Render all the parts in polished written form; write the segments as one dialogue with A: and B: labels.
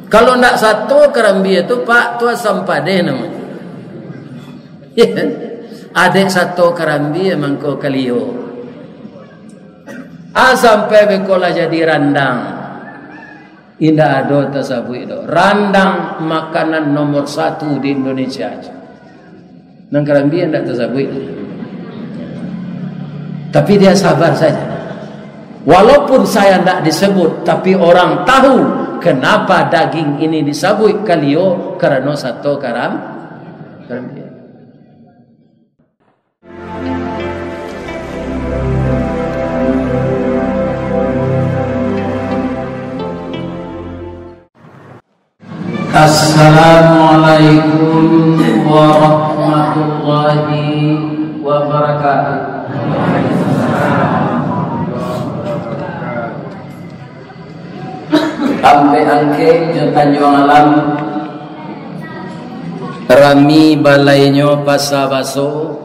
A: Kalau nak satu kerambi itu Pak tua sampade namanya. Ya. Adik satu kerambi emang ko kalio. Sampai bekola jadi randang. Indah ado tasabui do. Randang makanan nomor 1 di Indonesia aja. Nang kerambi ndak tasabui. Tapi dia sabar saja. Walaupun saya tidak disebut, tapi orang tahu kenapa daging ini disebut kalio karena satu karam. Assalamualaikum warahmatullahi wabarakatuh. Ampe angke Tanjung Alam rami balainyo pasabaso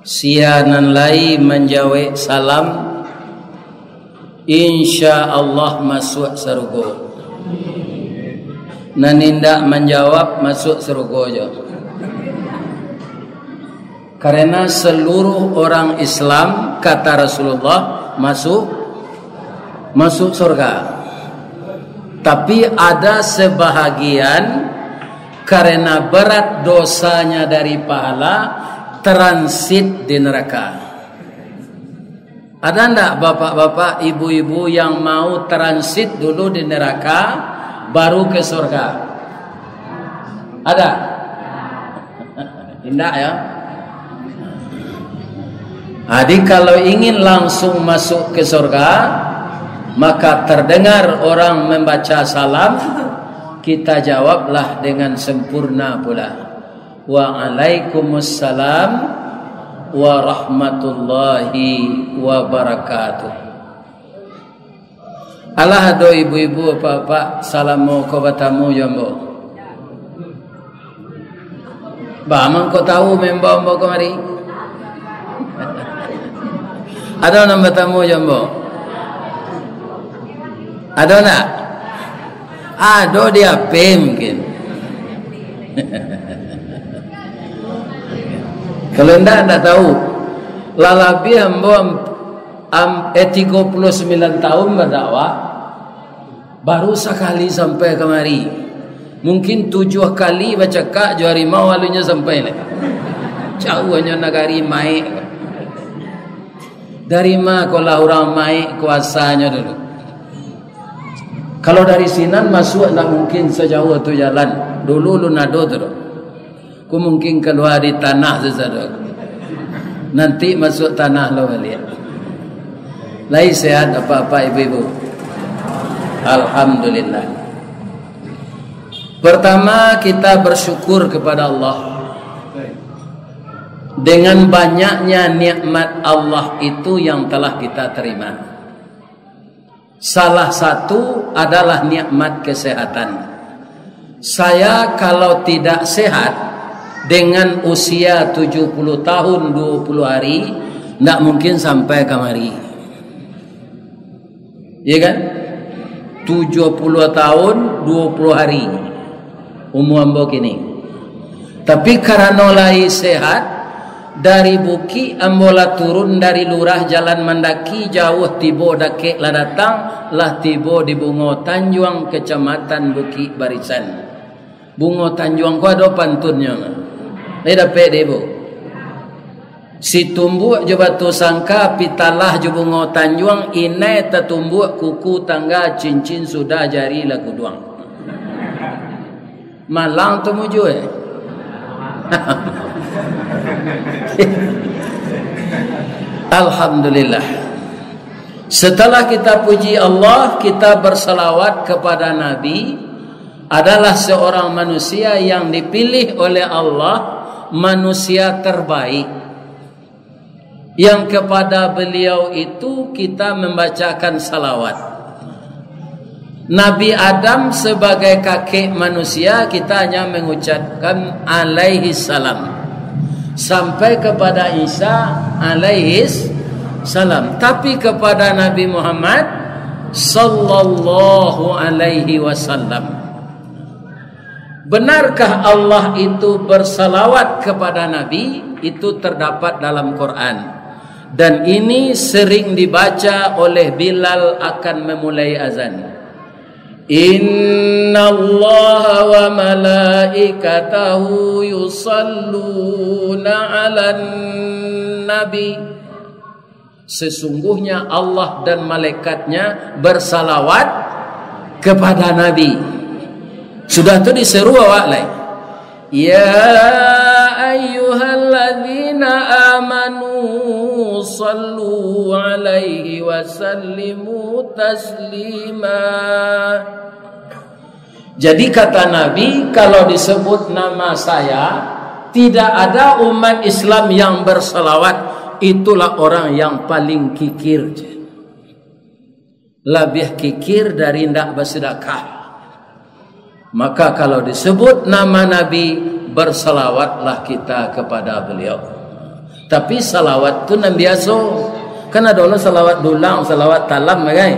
A: sianan lai menjawe salam insya Allah masuk surga. Nanindak menjawab masuk surga jo. Karena seluruh orang Islam kata Rasulullah masuk surga. Tapi ada sebahagian karena berat dosanya dari pahala transit di neraka. Ada enggak bapak-bapak, ibu-ibu yang mau transit dulu di neraka baru ke surga? Ada? Tidak ya? Jadi kalau ingin langsung masuk ke surga, maka terdengar orang membaca salam, kita jawablah dengan sempurna pula. Waalaikumsalam warahmatullahi wabarakatuh. Allah do ibu-ibu bapak salamu ko batamu jombo. Ba man ko tahu membo kemari. Ada nama tamu jombo. Ada nak? Ada dia mungkin. Kalau anda tahu, lalabi ambo 39 tahun berdakwah, baru sekali sampai kemari. Mungkin 7 kali baca kak juari mau alunya sampai ni. Jauhnya nagari mai. Dari mana kalau orang mai kuasanya dulu? Kalau dari Sinan masuk tak mungkin sejauh tu jalan. Dulu lu nado tu. Ku mungkin keluar di tanah sesuatu. Nanti masuk tanah lo balik. Lai sehat apa-apa ibu-ibu? Alhamdulillah. Pertama kita bersyukur kepada Allah. Dengan banyaknya nikmat Allah itu yang telah kita terima. Salah satu adalah nikmat kesehatan. Saya kalau tidak sehat dengan usia 70 tahun 20 hari tidak mungkin sampai kemari. Ya kan? 70 tahun 20 hari umur ambo kini. Tapi karena lai sehat, dari Buki ambola turun dari lurah jalan mendaki jauh tibo dakek lah datang lah tibo di Bungo Tanjuang kecamatan Buki Barisan. Bungo Tanjuang ko ada pantunnya. Dapat debo. Si tumbuk je batu sangka pitalah je Bungo Tanjuang inai tetumbuk kuku tangga cincin sudah jari lagu duang. Malang tu muju Alhamdulillah. Setelah kita puji Allah, kita bersalawat kepada Nabi, adalah seorang manusia yang dipilih oleh Allah, manusia terbaik, yang kepada beliau itu kita membacakan salawat. Nabi Adam sebagai kakek manusia kita hanya mengucapkan alaihi salam. Sampai kepada Isa alaihi salam. Tapi kepada Nabi Muhammad sallallahu alaihi wasallam. Benarkah Allah itu bersalawat kepada Nabi? Itu terdapat dalam Quran. Dan ini sering dibaca oleh Bilal akan memulai azan. Inna Allah wa malaikatahu yusalluna ala nabi. Sesungguhnya Allah dan malaikatnya bersalawat kepada Nabi. Sudah tu diseru awak lain. Ya ayyuhalladzina amanu sallu alaihi wa sallimu taslima. Jadi kata Nabi, kalau disebut nama saya, tidak ada umat Islam yang bersalawat, itulah orang yang paling kikir. Lebih kikir dari ndak bersedekah. Maka kalau disebut nama Nabi, bersalawatlah kita kepada beliau. Tapi salawat tu nan biasa. Kan ada orang salawat dulang, salawat talam kan?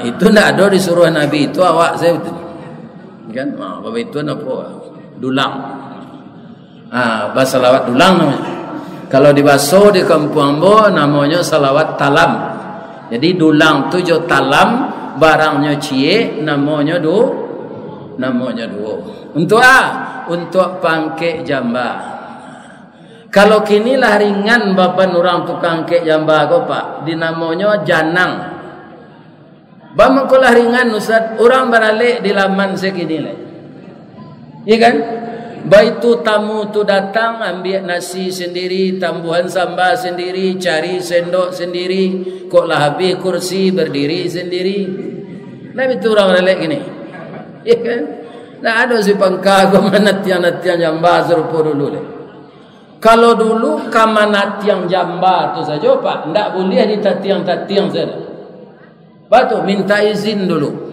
A: Itu ndak ada disuruh Nabi, itu awak saya betul. Kan? Bapak itu apa? Dulang. Bahasa salawat dulang namanya. Kalau dibaso di kampung ambo namanya salawat talam. Jadi dulang tu jo talam, barangnya cie, namanya dua. Untuk untuk pangkek jamba. Kalau kinilah ringan bapak orang tukang kek jamba ko pak, dinamanya janang. Bang kolah ringan Ustaz, orang beralik di laman sekini lah. Iya kan? Baitu tamu tu datang, ambil nasi sendiri, tambuhan sambal sendiri, cari sendok sendiri, kok lah habis kursi berdiri sendiri. Nah itu orang beralik gini. Iya kan? Nah ada si pangka kamanatian jamba serupa dulu deh. Kalau dulu kamanatian jamba tu saja pak, ndak boleh ditatiang saja. Batu minta izin dulu.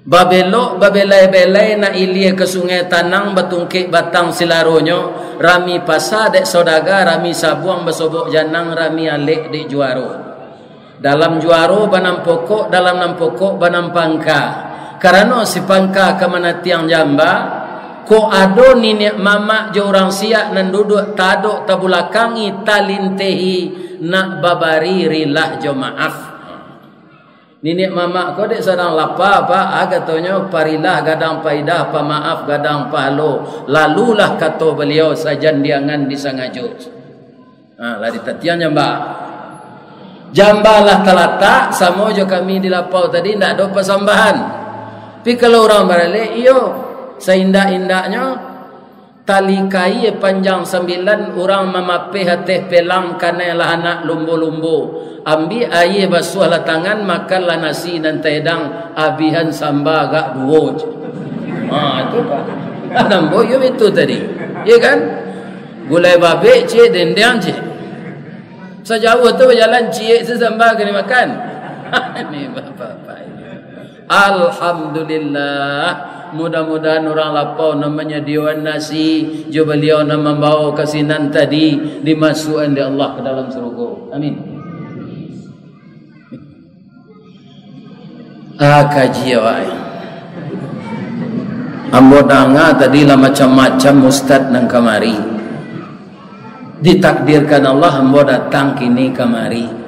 A: Babelok babelai-belai na ilie ke sungai Tanang batungkik batang silaronyo, rami pasar dek saudaga, rami sabuang basobok janang, rami alek dek juaro. Dalam juaro banam pokok, dalam nam pokok banam pangka. Karena si pangka kemana tiang jamba, ko ado ninek mama jo orang siak nan duduk tadok tabulakangi talintehi nak babari rilah jo maaf. Ninek mama ko dek sedang lapa apa agatonya parilah gadang paidah pa maaf gadang palo. Lalulah kata beliau sajan diangan disangajut. Lah ditatian jamba. Jambalah talata samo jo kami di lapau tadi ndak ada pasambahan. Tapi kalau orang balik, iyo, seindah-indahnya tali kai panjang 9, orang memapih hati pelang kanelah anak lumbu-lumbu. Ambil air basuhlah tangan, makanlah nasi dan tedang, abihan samba agak dua. Itu pak. Nampak yo itu tadi. Ya kan? Gulai babe cik dendang cik. Sejauh tu berjalan cik sesamba kena makan. Ini bapak-bapak ini. Alhamdulillah, mudah-mudahan orang lapau namanya Dewan Nasi jo beliau nak membawa kasinan tadi dimasukkan di Allah ke dalam surga. Amin. Kaji awak. Ambo danga tadi lah macam-macam ustaz nang kamari. Ditakdirkan Allah ambo datang kini kamari.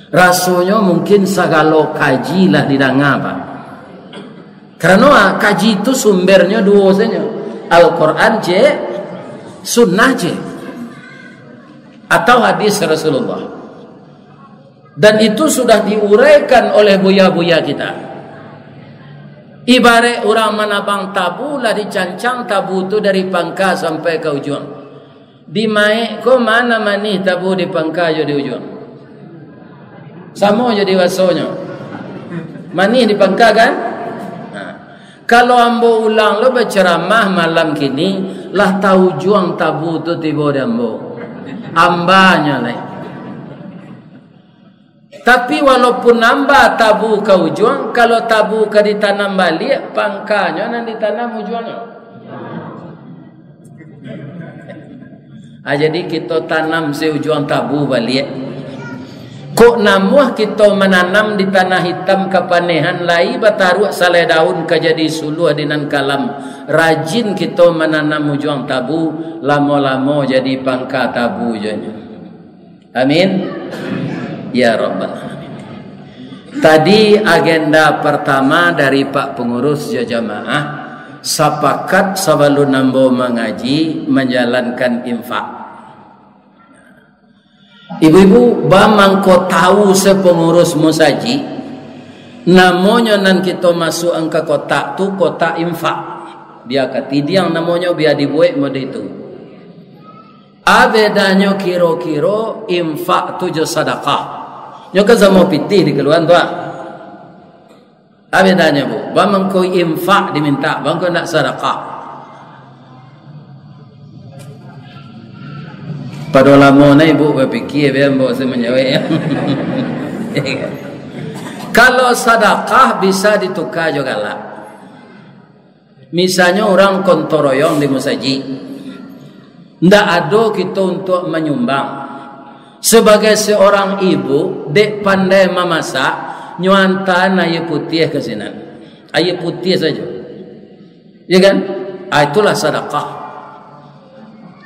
A: Rasanya mungkin segala kaji lah didanga pak. Karena kaji itu sumbernya dua saja, Al-Quran je, sunnah je, atau hadis Rasulullah. Dan itu sudah diuraikan oleh buya-buya kita. Ibarat orang menabang tabu lah dicancang tabu itu dari pangka sampai ke ujung. Dimaik ko mana manih tabu di pangka jo di ujung. Sama jadi wasonya. Manih dipangka kan? Kalau ambo ulang lo berceramah malam kini, lah tahu juang tabu tu tiba di ambo. Ambanya lah. Tapi walaupun nambah tabu ke ujung, kalau tabu ke ditanam balik, pangkanya nan ditanam ujungnya. Jadi kita tanam si ujung tabu balik. Kok namuah kita menanam di tanah hitam kepanehan lai bataruak saleh daun kajadi suluh dinan kalam. Rajin kita menanam mujuang tabu, lama-lama jadi pangka tabu janya. Amin. Ya Rabbal Alamin. Tadi agenda pertama dari Pak Pengurus Jamaah, sepakat sebelum nambo mengaji menjalankan infak. Ibu-ibu, bamang ko tahu sepengurus musaji, namanya nan kita masuk angka kotak tu kotak infak. Biar ketidiang namanya biar dibuat mode itu. Abedanya kiro-kiro infak tu jo sedekah. Nyoka sama pitih di keluar tu. Abedanya bu, bamang ko infak diminta, bang ko nak sedekah. Pada lama ni ibu berfikir biar bawa saya menjawab. Kalau sedekah bisa ditukar juga lah. Misalnya orang kontoroyong di musaji, ndak ada kita untuk menyumbang. Sebagai seorang ibu, dek pandai memasak, nyuantan air putih ke sini, air putih saja, ya kan? Itulah sedekah.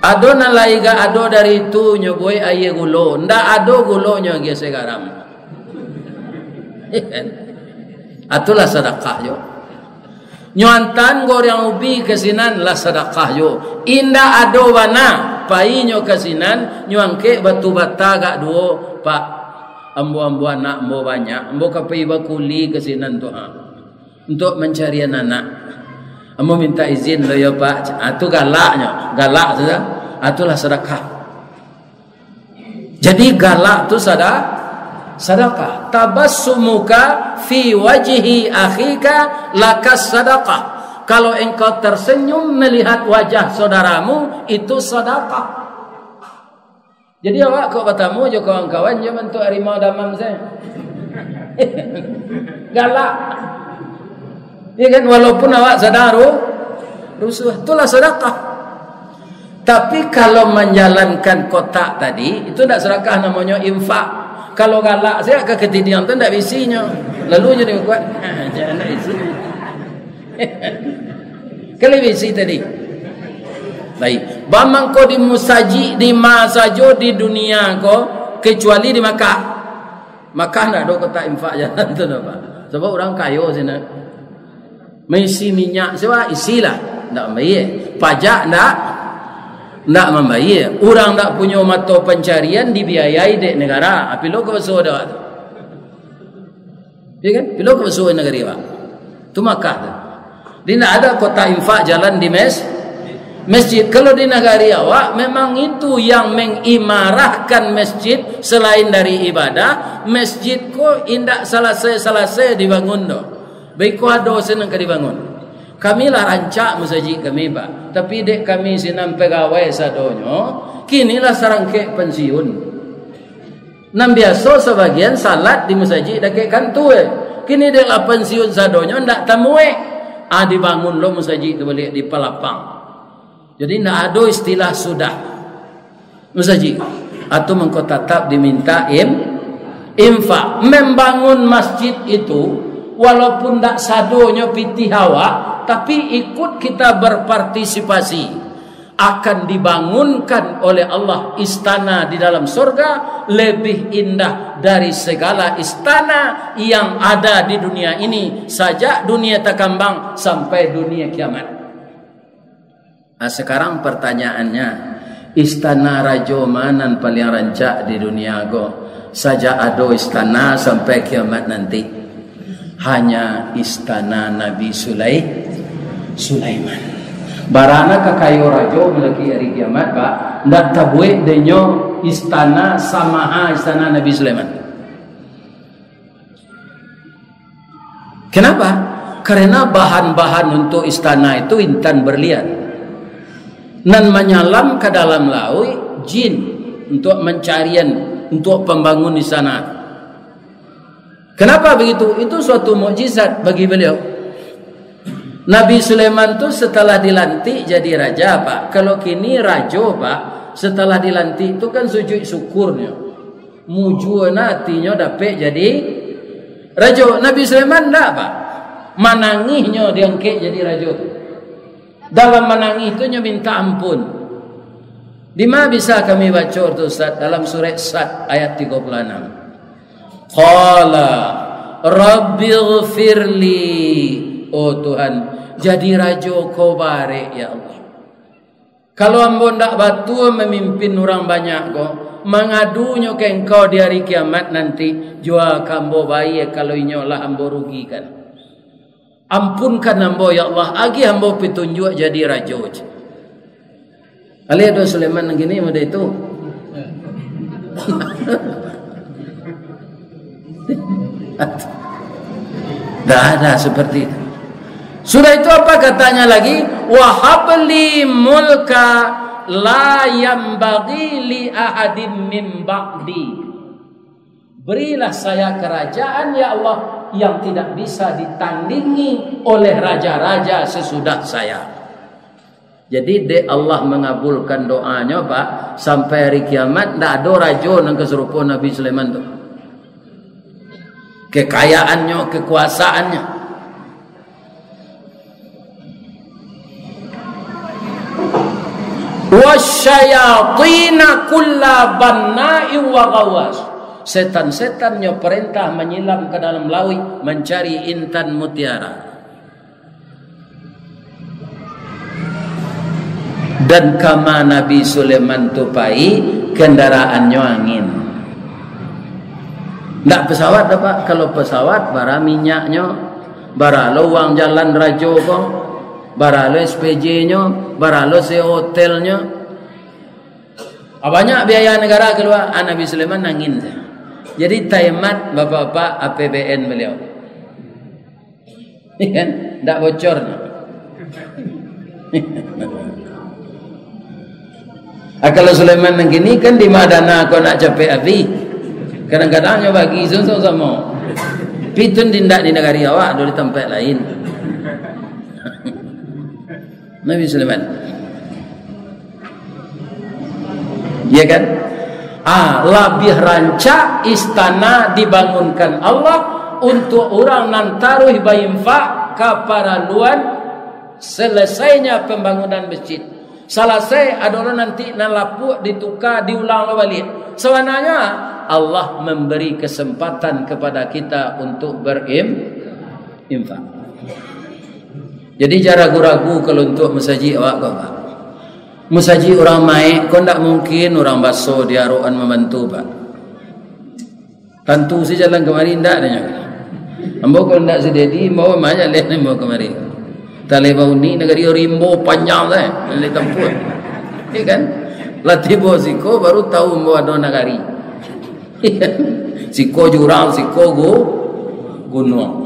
A: Ado nalaiga ado dari itu nyoboi air gulo, ndak ado gulonya dia sekarang. Itulah sedekah yo. Nyuantan goreng ubi kesinan lah sedekah yo. Indah ado wana painyo kesinan nyuangke batu bata gak duo pak ambo anak ambo banyak ambo kapai bakuli kesinan tu untuk mencari anak. Ambo minta izin lo ya pak. Atu galaknya, galak saja. Atulah sedekah. Jadi galak tu sedekah. Tabassumuka fi wajhi akhika lakas sedekah. Kalau engkau tersenyum melihat wajah saudaramu, itu sedekah. Jadi awak kau bertemu je kawan-kawan je bentuk harimau damam saya. Galak. Ya kan, walaupun awak sadar rusuh, itulah sedekah. Tapi kalau menjalankan kotak tadi, itu tidak sedekah, namanya infak. Kalau galak saya ke ketidian tu tidak isinya. Lalu jadi kuat. Jangan isi. Kalau isi tadi. Baik. Bamang ko di musaji di masajo di dunia ko kecuali di Makkah. Makkah tidak ada kotak infak jalan tu apa. Sebab orang kaya sini. Mengisi minyak siapa isilah. Tak membayar. Pajak tak membayar. Orang tak punya mata pencarian dibiayai dek negara. Apa lo ke besar dah? Ya kan? Apa lo ke besar negara pak? Tu Makkah tu. Dia tak ada kota infak jalan di masjid. Kalau di negara awak memang itu yang mengimarahkan masjid selain dari ibadah. Masjid ko indak selesai dibangun dah. Baik ko ada senang ke dibangun. Kami lah rancak musajid kami pak. Tapi dek kami sinam pegawai sadonyo. Kinilah sarangke pensiun. Nam biasa sebagian salat di musajid dek kantu Kini dek lah pensiun sadonyo ndak tamue. Dibangun lo musajid tu balik di pelapang. Jadi ndak ada istilah sudah musajid. Atau mengko tetap diminta infak. Membangun masjid itu walaupun tak sadonyo pitih awak, tapi ikut kita berpartisipasi. Akan dibangunkan oleh Allah istana di dalam surga lebih indah dari segala istana yang ada di dunia ini, sejak dunia terkembang sampai dunia kiamat. Nah, sekarang pertanyaannya, istana raja mana paling rancak di dunia go? Saja ada istana sampai kiamat nanti. Hanya istana Nabi Sulaiman. Barana kakayo rajo melaki hari kiamat pak ndak tabuik denyo istana samaha istana Nabi Sulaiman. Kenapa? Karena bahan-bahan untuk istana itu intan berlian. Nan menyalam ke dalam laut jin untuk mencarian untuk pembangun istana. Kenapa begitu? Itu suatu mukjizat bagi beliau. Nabi Sulaiman tu setelah dilantik jadi raja pak. Kalau kini raja pak, setelah dilantik itu kan sujud syukurnya. Mujuan hatinya dapat jadi raja. Nabi Sulaiman tak apa? Manangihnya diangkat jadi raja. Dalam menangis itu minta ampun. Di mana bisa kami baca itu Ustaz? Dalam surah Sad ayat 36. Qala rabbighfirli, oh Tuhan, jadi raja kau barek ya Allah. Kalau ambo ndak batu memimpin orang banyak kau, mengadunya ke engkau di hari kiamat nanti, jua kambo baik kalau inyolah ambo rugikan. Ampunkan ambo ya Allah, agi ambo petunjuk jadi raja. Ali ada Sulaiman yang gini muda itu. Tidak ada seperti itu. Sudah itu apa katanya lagi? Wahabli mulka la yambaghi li ahadin min ba'di. Berilah saya kerajaan ya Allah yang tidak bisa ditandingi oleh raja-raja sesudah saya. Jadi Allah mengabulkan doanya Pak, sampai hari kiamat tidak ada raja yang keserupa Nabi Sulaiman itu. Kekayaannya, kekuasaannya. Wasyayatina kulla banna'i wa ghawas. Setan-setannya perintah menyelam ke dalam laut mencari intan mutiara. Dan kama Nabi Sulaiman tupai kendaraannya angin. Tidak pesawat Pak. Kalau pesawat bara minyaknya, bara lo uang jalan rajo kong, bara lo SPJ nya, bara lo hotelnya. Banyak biaya negara keluar. Nabi Sulaiman angin. Jadi taimat bapak-bapak APBN beliau. Kan? Tidak bocornya. Kalau Sulaiman yang gini kan di madana kau nak capek api. Kadang-kadang nyoba bagi susu sama. Pitun tindak di negara awak atau di tempat lain. Nabi Sulaiman. Ya kan? Lebih rancak istana dibangunkan Allah untuk orang nantaruh bayinfa kaparaluan selesainya pembangunan masjid. Selesai ada orang nanti nalapu ditukar diulang balik. Sebenarnya Allah memberi kesempatan kepada kita untuk berinfak. Jadi jangan ragu-ragu kalau untuk masjid awak kau Pak. Masjid orang maik kau tak mungkin orang baso di aruan membantu Pak. Tentu si jalan kemari tak ada. Ambo kalau tak sededi mau banyak leh mau kemari. Tali bau ni negeri rimbo panjang dah, le tempuh. Ya kan? Latibo siko baru tahu mau ada negari. Siko jurang, siko gunung.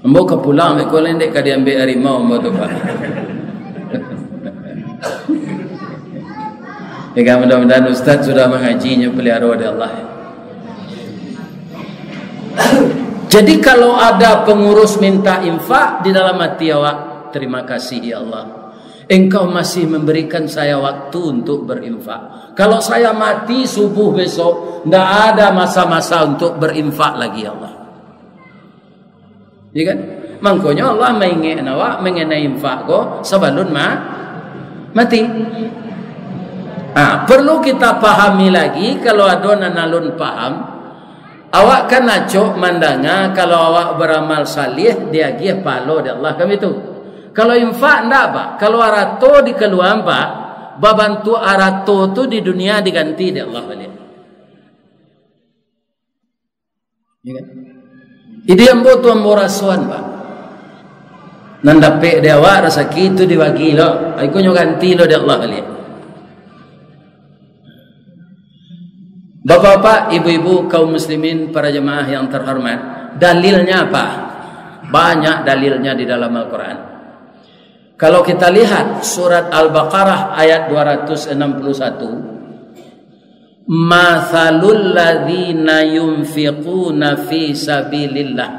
A: Ambo ke pulang ko lendek ka diambil harimau ambo tu Pak. Ya mudah-mudahan Ustaz sudah mengajinya pelihara oleh Allah. Jadi kalau ada pengurus minta infak di dalam hati awak, terima kasih ya Allah. Engkau masih memberikan saya waktu untuk berinfak. Kalau saya mati subuh besok, tidak ada masa-masa untuk berinfak lagi ya Allah. Ya kan? Makanya Allah mengingat awak mengenai infak kau sebelum mati. Perlu kita pahami lagi kalau ada nanalun paham. Awak kan acok mandanga kalau awak beramal salih dia gih palo di Allah kami itu. Kalau infak ndak apa? Kalau arato dikeluar Pak, babantu arato tu di dunia diganti di Allah balik. Ya kan? Ini yang butuh amborasuan Pak. Nandape dia awak rasa gitu dibagi lo, aku nyo ganti lo di Allah balik. Bapak-bapak, ibu-ibu, kaum muslimin, para jemaah yang terhormat, dalilnya apa? Banyak dalilnya di dalam Al-Quran. Kalau kita lihat surat Al-Baqarah ayat 261, Mathalul ladzina yunfiquna fi sabilillah,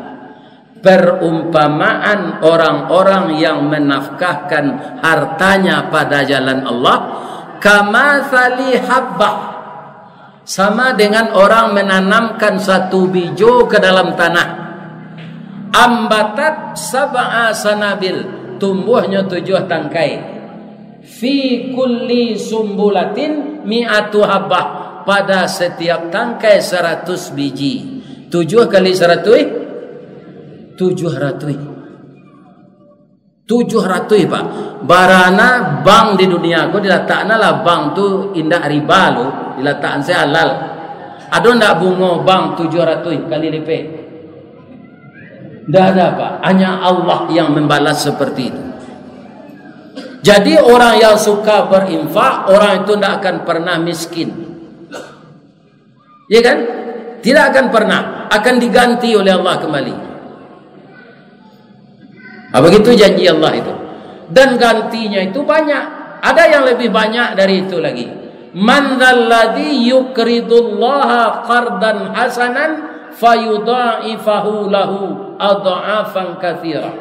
A: perumpamaan orang-orang yang menafkahkan hartanya pada jalan Allah, kamathali habbah, sama dengan orang menanamkan satu biji ke dalam tanah. Ambatat sab'a sanabil, tumbuhnya 7 tangkai. Fi kulli sumbulatin mi'atu habbah, pada setiap tangkai 100 biji. 7 kali 100 700. 700 Pak. Barana bank di dunia aku diletakna lah bank tu indah riba lo, diletakkan saya halal. Ada ndak bunga bank 700 kali lipat? Ndak ada Pak. Hanya Allah yang membalas seperti itu. Jadi orang yang suka berinfak, orang itu ndak akan pernah miskin. Ya kan? Tidak akan pernah, akan diganti oleh Allah kembali. Begitu janji Allah itu. Dan gantinya itu banyak. Ada yang lebih banyak dari itu lagi. Man dzalladzi yuqridullaha qardan hasanan fayudha'ifahu lahu adha'afan katsira.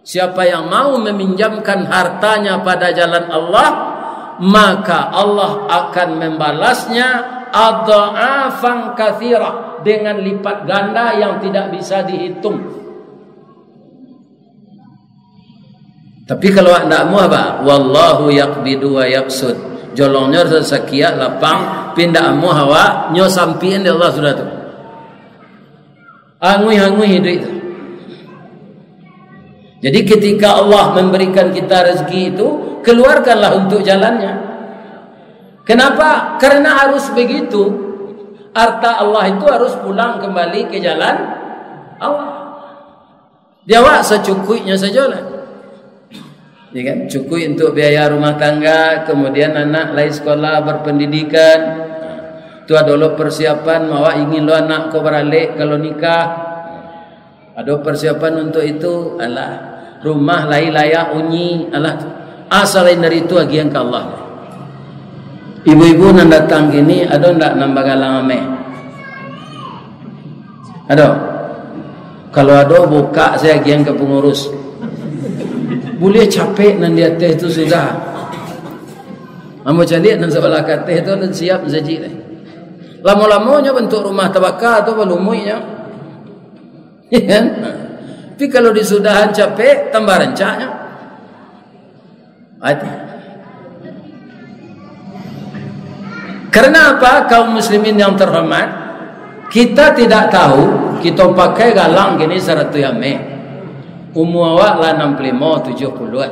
A: Siapa yang mau meminjamkan hartanya pada jalan Allah, maka Allah akan membalasnya adha'afan katsira, dengan lipat ganda yang tidak bisa dihitung. Tapi kalau anda mau apa? Wallahu yaqbidu wa yaqsud. Jolongnya sekian lapang, pindah mu hawa nyo sampian Allah sudah tu. Angui hidup itu. Jadi ketika Allah memberikan kita rezeki itu, keluarkanlah untuk jalannya. Kenapa? Karena harus begitu. Harta Allah itu harus pulang kembali ke jalan Allah. Dia secukupnya saja lah. Ya kan? Cukup untuk biaya rumah tangga, kemudian anak lain sekolah berpendidikan. Itu adalah persiapan mawa ingin lo anak kau beralik kalau nikah. Ada persiapan untuk itu. Alah, rumah lain layak unyi. Alah, asal lain dari itu lagi yang ke Allah. Ibu-ibu yang datang gini, ada ndak nambah galang ame? Ada. Kalau ada buka saya yang ke pengurus. Boleh capek nan dia teh itu sudah. Amo calik nan sebelah teh itu dan siap saji. Lama-lamanya bentuk rumah tabaka atau balumuinya. Ya kan? Tapi kalau disudahan capek tambah rencanya. Karena apa? Kaum muslimin yang terhormat, kita tidak tahu kita pakai galang gini 100 yame. Umur awak lah 65, 70-an.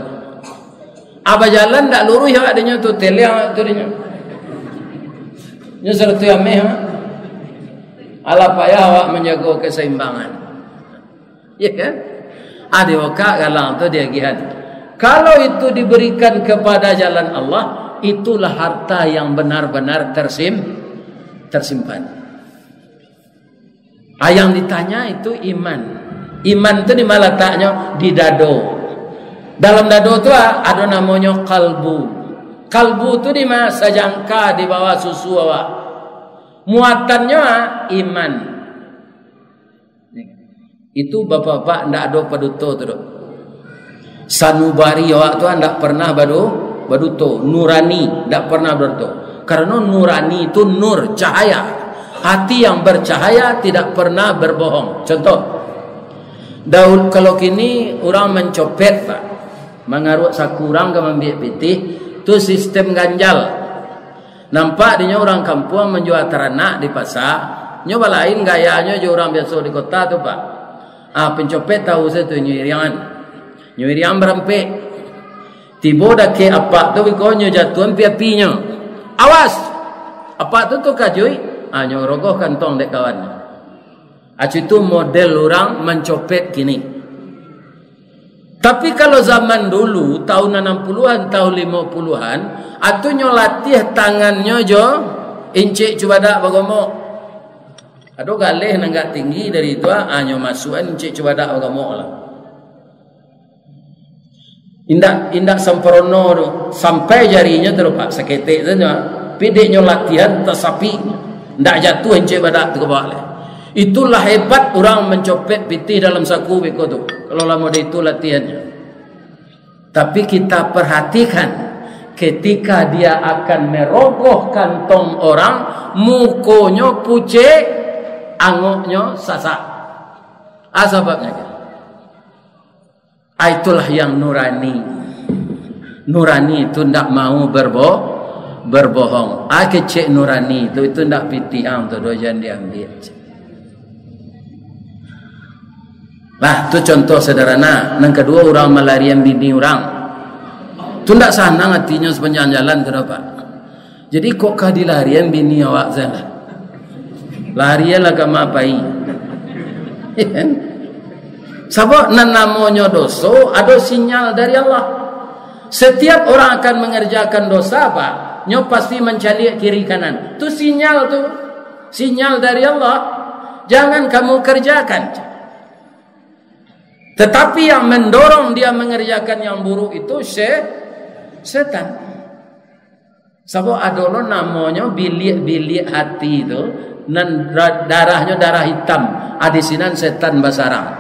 A: Apa jalan tak lurus ya adanya tu teliang tu dia. Nya 100 yame ha. Ala payah awak menjaga keseimbangan. Ya kan? Ada wakak galang tu dia gihan. Kalau itu diberikan kepada jalan Allah, itulah harta yang benar-benar tersimpan. Yang ditanya itu iman. Iman itu di mana letaknya? Di dado. Dalam dado itu ada namanya kalbu. Kalbu itu di mana? Sajangka di bawah susu awak. Muatannya iman. Itu bapak-bapak ndak ada paduto tu. Sanubari awak tu ndak pernah baduto. Nurani ndak pernah baduto. Karena nurani itu nur, cahaya. Hati yang bercahaya tidak pernah berbohong. Contoh, Daud kalau kini orang mencopet Pak, mengarut sakurang ke membiak pitih, itu sistem ganjal. Nampak dia orang kampung menjual teranak di pasar, nyoba lain gayanya je orang biasa di kota tu Pak. Pencopet tahu saya tu nyuirian berempek. Tiba dah ke apa tu bikonyo jatuhan apinya. Awas. Apa tu kajui? Nyorogoh kantong dek kawannya. Itu model orang mencopet kini. Tapi kalau zaman dulu tahun 60-an, tahun 50-an, atu nyolatih tangannya jo incik cubadak bagomok. Ado galeh nanggak tinggi dari itu nyo masukan incik cubadak bagomok lah. Indak sempurna tu sampai jarinya terupak seketik saja. Pideknya latihan tersapi, ndak jatuh incik badak tu ke bawah lah. Itulah hebat orang mencopet pitih dalam saku beko tu. Kalau lama dia itu latihannya. Tapi kita perhatikan ketika dia akan merogoh kantong orang, mukonyo pucet, angoknyo sasak. Sebabnya kan? Itulah yang nurani. Nurani itu tidak mau berbohong. Kecek nurani itu tidak pitiang tu dojan diambil. Lah, tu contoh sederhana. Yang kedua, orang melarian bini orang. Tu tidak senang hatinya sepanjang jalan, kenapa? Jadi kok kah dilarian bini awak sana? Larian lah kamu apai. Sebab namanya dosa, ada sinyal dari Allah. Setiap orang akan mengerjakan dosa apa? Nyo pasti mencari kiri kanan. Tu sinyal tu. Sinyal dari Allah. Jangan kamu kerjakan. Tetapi yang mendorong dia mengerjakan yang buruk itu setan. Sebab adalah namanya bilik hati itu, dan darahnya darah hitam. Adisinan setan basarang.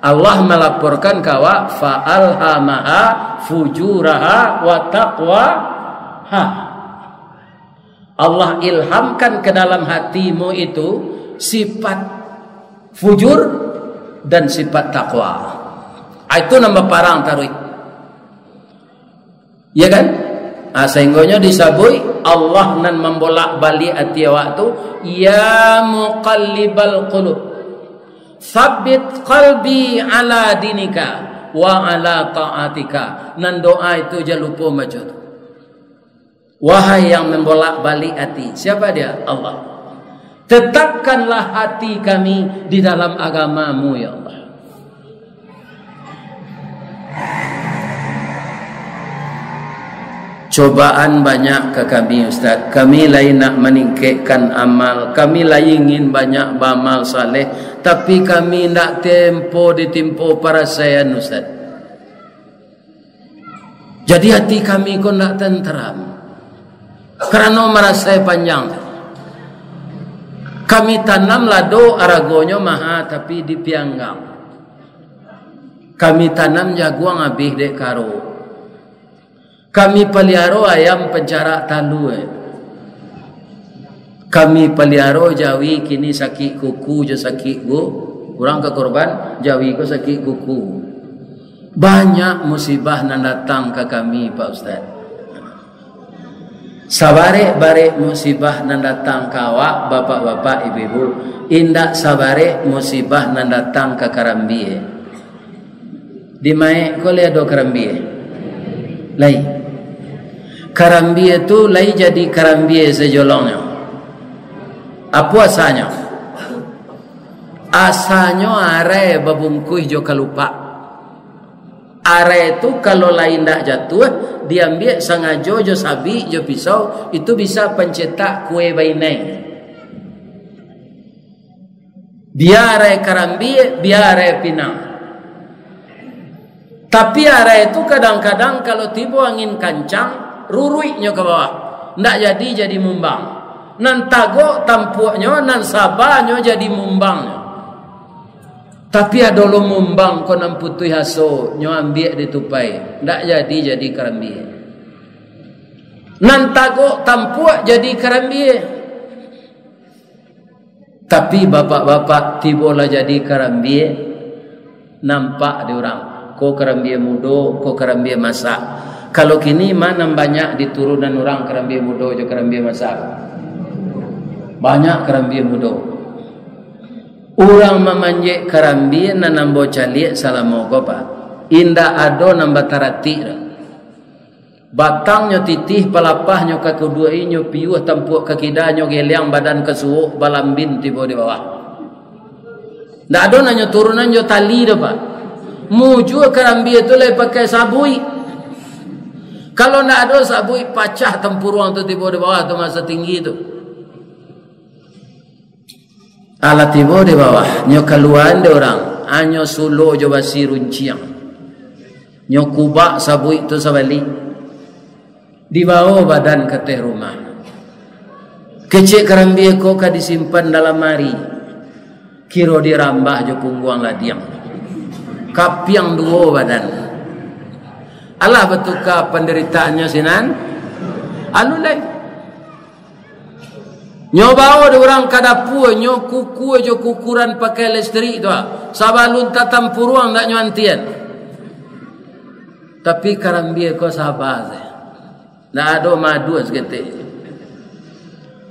A: Allah melaporkan kawa fa'alhamaha fujuraha wa taqwaha. Allah ilhamkan ke dalam hatimu itu sifat fujur dan sifat takwa. Itu nama parang taruh. Ya kan? Sehingga disabui Allah nan membolak balik hati awak tu, ya muqallibal qulub, tsabbit qalbi ala dinika wa ala ta'atika. Nan doa itu jangan lupa macam tu. Wahai yang membolak balik hati, siapa dia? Allah. Tetapkanlah hati kami di dalam agamamu, ya Allah. Cobaan banyak ke kami, Ustaz. Kami lain nak meningkatkan amal. Kami lain ingin banyak beramal saleh. Tapi kami nak ditempo para sayan, Ustaz. Jadi hati kami kok nak tenteram. Kerana merasa panjang. Kami tanam lado aragonyo maha tapi dipianggang. Kami tanam jaguang habis dek karo. Kami pelihara ayam penjara talu. Kami pelihara jawi kini sakit kuku je sakit go. Kurang ke korban jawi ko sakit kuku. Banyak musibah nan datang ke kami, Pak Ustaz. Sabare-bare musibah nan datang kawak bapak-bapak ibu-ibu, indak sabare musibah nan datang ke Karambie. Di mai ko le do Karambie. Lai. Karambie tu lai jadi Karambie sejolongnya. Apa asalnya? Asalnya are babungkuih jo kalupa. Are itu kalau lain tak jatuh, diambil sengaja jo sabi jo pisau, itu bisa pencetak kue bainai. Biar are Karambie, biar are Pinang. Tapi are itu kadang-kadang kalau tiba angin kancang, ruruiknya ke bawah. Ndak jadi mumbang. Nan tago tampuknya, nan sabahnya jadi mumbangnya. Tapi ada lo mumbang ko nan putui haso nyo ambil ditupai. Ndak jadi Karambie. Nan tago tampuk jadi Karambie. Tapi bapak-bapak tibolah jadi Karambie, nampak di orang. Ko Karambie mudo, ko Karambie masak. Kalau kini mana banyak diturunan orang Karambie mudo jo Karambie masak. Banyak Karambie mudo. Orang memanjek Karambie nanambo caliek salamogo pa. Indah ado nambah tarati. Batangnya titih palapahnya ke kedua inyo piuh tampuk kakidanyo geliang badan kesuuk balambin tiba di bawah. Ndak ado nanyo turunan jo tali dah pak. Muju Karambie tu lay pakai sabui. Kalau ndak ada sabui pacah tempuruang tu tiba di bawah tu masa tinggi tu. Alat tiba di bawah, nyo keluaran de orang, anyo sulu jo basi runciang. Nyo kubak sabui tu sabali. Di bawah badan ke teh rumah. Kecik Karambie ko ka disimpan dalam mari. Kiro dirambah jo pungguang ladiang. Kapiang dua badan. Allah betulkah penderitaannya sinan anu lain nyoba ada orang kadapu nyo kuku aja kukuran pakai listrik tu sabalun tatam puruang tak nyuantian tapi karambia ko sabar nak ada madu seketik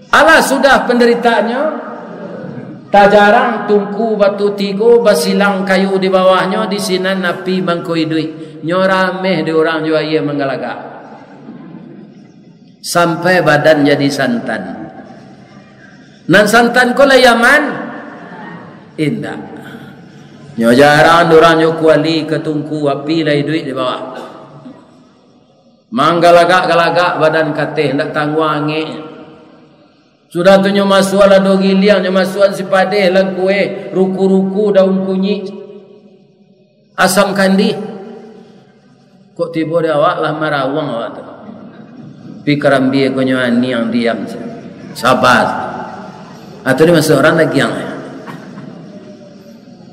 A: Allah sudah penderitaannya tak jarang tungku batu tigo basilang kayu di bawahnya di sinan napi bangkoi duit nyorameh di orang jua ia menggalagak sampai badan jadi santan nan santan ko layaman indah nyo jarang orang nyo kuali ke tungku api lai duit di bawah manggalagak-galagak badan kateh hendak tangwange sudah tu nyo masual ada giliang nyo masual si padeh lang kue ruku-ruku daun kunyi asam kandi kok tiba dia awak lah marawang awak tu pikaran biar ko nyo ani yang diam sabar atau ni masuk orang lagi yang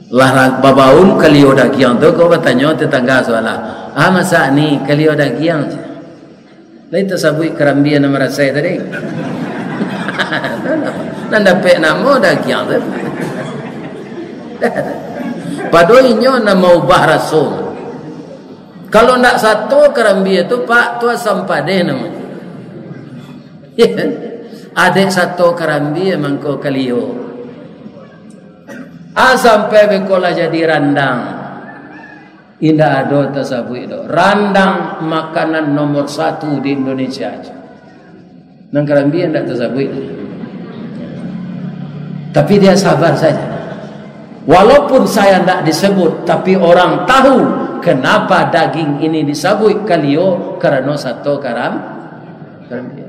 A: lah babaun kali oda giang tu kau bertanya tetangga soalah masa ni kali oda giang lain tersabui kerambia nama rasai tadi nan dapat nama oda giang tu padoinyo nama ubah rasul kalau nak satu kerambia tu pak tu asam padeh nama adik satu kerambia mangko kalio sampai bekola jadi randang indah ada tasabui itu randang makanan nomor 1 di Indonesia aja nang kerambia tidak tasabui tapi dia sabar saja walaupun saya tidak disebut tapi orang tahu kenapa daging ini disabui kalio karena satu kerambia